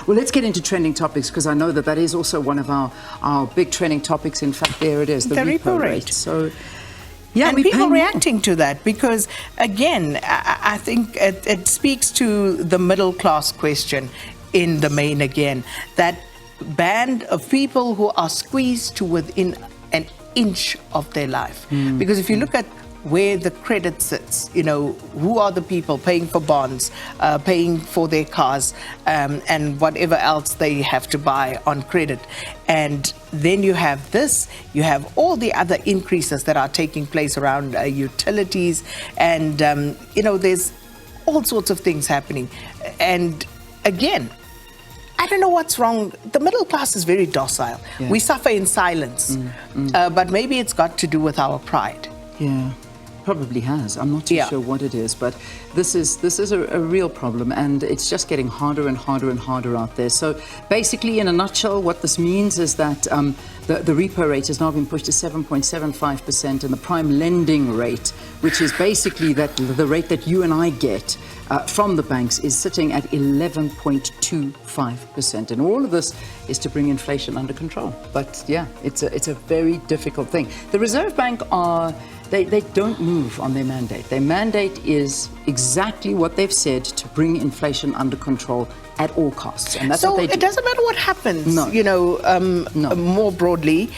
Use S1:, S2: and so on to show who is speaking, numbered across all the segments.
S1: Well, let's get into trending topics, because I know that that is also one of our big trending topics. In fact, there it is, the repo rate. So, yeah,
S2: and people reacting to that, because, again, I think it speaks to the middle class question in the main again, that band of people who are squeezed to within an inch of their life. Because if you look at where the credit sits, you know, who are the people paying for bonds, paying for their cars, and whatever else they have to buy on credit. And then you have this, you have all the other increases that are taking place around utilities, and, you know, there's all sorts of things happening. And again, I don't know what's wrong. The middle class is very docile. Yeah. We suffer in silence, but maybe it's got to do with our pride.
S1: Yeah. Probably has. I'm not too sure what it is, but this is a real problem, and it's just getting harder and harder and harder out there. So basically, in a nutshell, what this means is that the repo rate has now been pushed to 7.75%, and the prime lending rate, which is basically the rate that you and I get from the banks, is sitting at 11.25%. And all of this is to bring inflation under control. But yeah, it's a very difficult thing. The Reserve Bank They don't move on their mandate. Their mandate is exactly what they've said, to bring inflation under control at all costs. And that's what they do.
S2: So it doesn't matter what happens, you know, more broadly.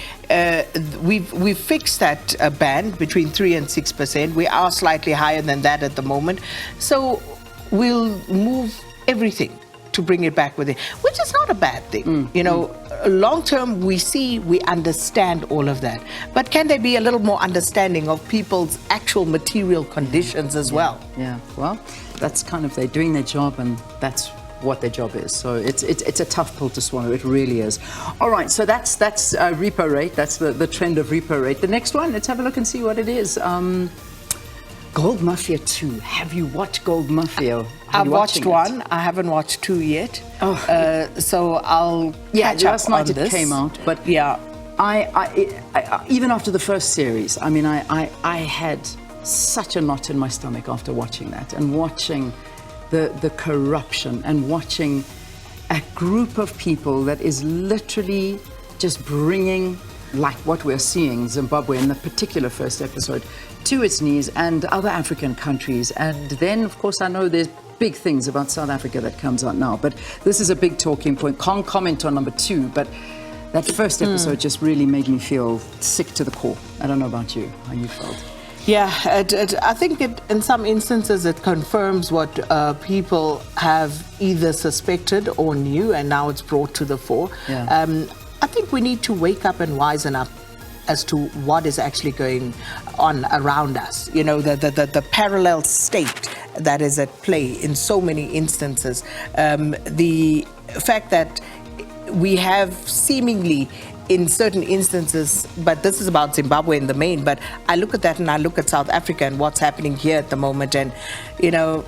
S2: We've fixed that band between 3 and 6%. We are slightly higher than that at the moment. So we'll move everything to bring it back with it, which is not a bad thing. You know, long term, we understand all of that. But can there be a little more understanding of people's actual material conditions as well?
S1: Yeah, well, that's kind of, they're doing their job, and that's what their job is. So it's a tough pill to swallow. It really is. All right, so that's repo rate. That's the trend of repo rate. The next one, let's have a look and see what it is. Gold Mafia 2. Have you watched Gold Mafia?
S2: I've watched one. I haven't watched 2 yet. So I'll catch up
S1: last night
S2: on this.
S1: It came out, but
S2: yeah,
S1: I even after the first series, I mean, I had such a knot in my stomach after watching that, and watching the corruption, and watching a group of people that is literally just bringing, like what we're seeing, Zimbabwe in the particular first episode, to its knees, and other African countries. And then, of course, I know there's big things about South Africa that comes out now, but this is a big talking point. Can't comment on number 2, but that first episode just really made me feel sick to the core. I don't know about you, how you felt.
S2: Yeah, I think in some instances it confirms what people have either suspected or knew, and now it's brought to the fore.
S1: Yeah.
S2: I think we need to wake up and wisen up as to what is actually going on around us. You know, the parallel state that is at play in so many instances. The fact that we have seemingly, in certain instances, but this is about Zimbabwe in the main, but I look at that and I look at South Africa and what's happening here at the moment, and, you know,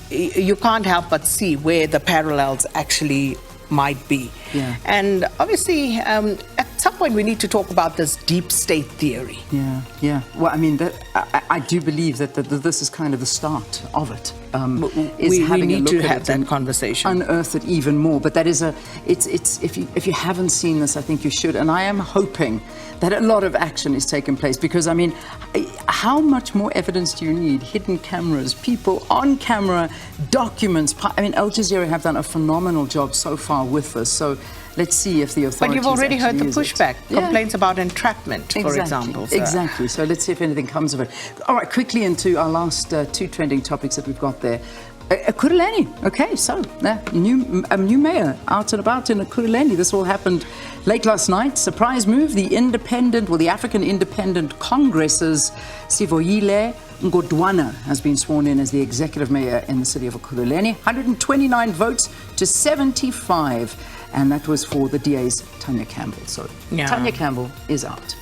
S2: you can't help but see where the parallels actually might be.
S1: Yeah.
S2: And obviously, at some point we need to talk about this deep state theory.
S1: Yeah. Well, I mean, I do believe that this is kind of the start of it.
S2: We need to have that conversation,
S1: unearth it even more. But that is if you haven't seen this, I think you should. And I am hoping that a lot of action is taking place, because I mean, how much more evidence do you need? Hidden cameras, people on camera, documents. I mean, Al Jazeera have done a phenomenal job so far with this. So let's see if the authorities.
S2: But you've already heard the pushback, complaints about entrapment, for example. So.
S1: Exactly. So let's see if anything comes of it. All right, quickly into our last 2 trending topics that we've got there. Ekurhuleni. Okay, so new mayor out and about in Ekurhuleni. This all happened late last night. Surprise move. The African Independent Congress's Sivoyile Ngodwana has been sworn in as the executive mayor in the city of Ekurhuleni. 129 votes to 75. And that was for the DA's Tanya Campbell. So Tanya Campbell is out.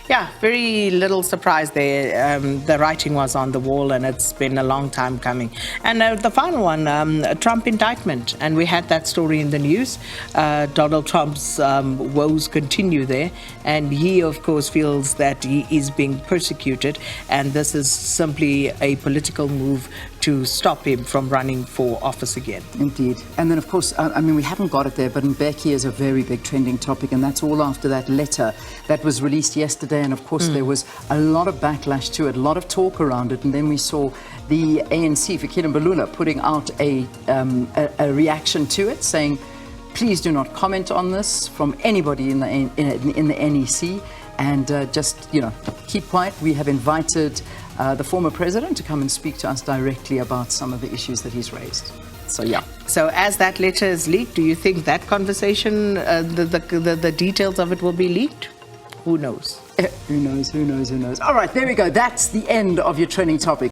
S2: Yeah, very little surprise there. The writing was on the wall, and it's been a long time coming. And the final one, Trump indictment. And we had that story in the news. Donald Trump's woes continue there. And he, of course, feels that he is being persecuted. And this is simply a political move to stop him from running for office again.
S1: Indeed. And then, of course, I mean, we haven't got it there, but Mbeki is a very big trending topic, and that's all after that letter that was released yesterday. And, of course, there was a lot of backlash to it, a lot of talk around it. And then we saw the ANC, Fikile Mbalula, putting out a reaction to it, saying, please do not comment on this from anybody in the NEC, and just, keep quiet. We have invited the former president to come and speak to us directly about some of the issues that he's raised. So, yeah.
S2: So as that letter is leaked, do you think that conversation, the details of it will be leaked? Who knows?
S1: Who knows? All right, there we go. That's the end of your trending topic.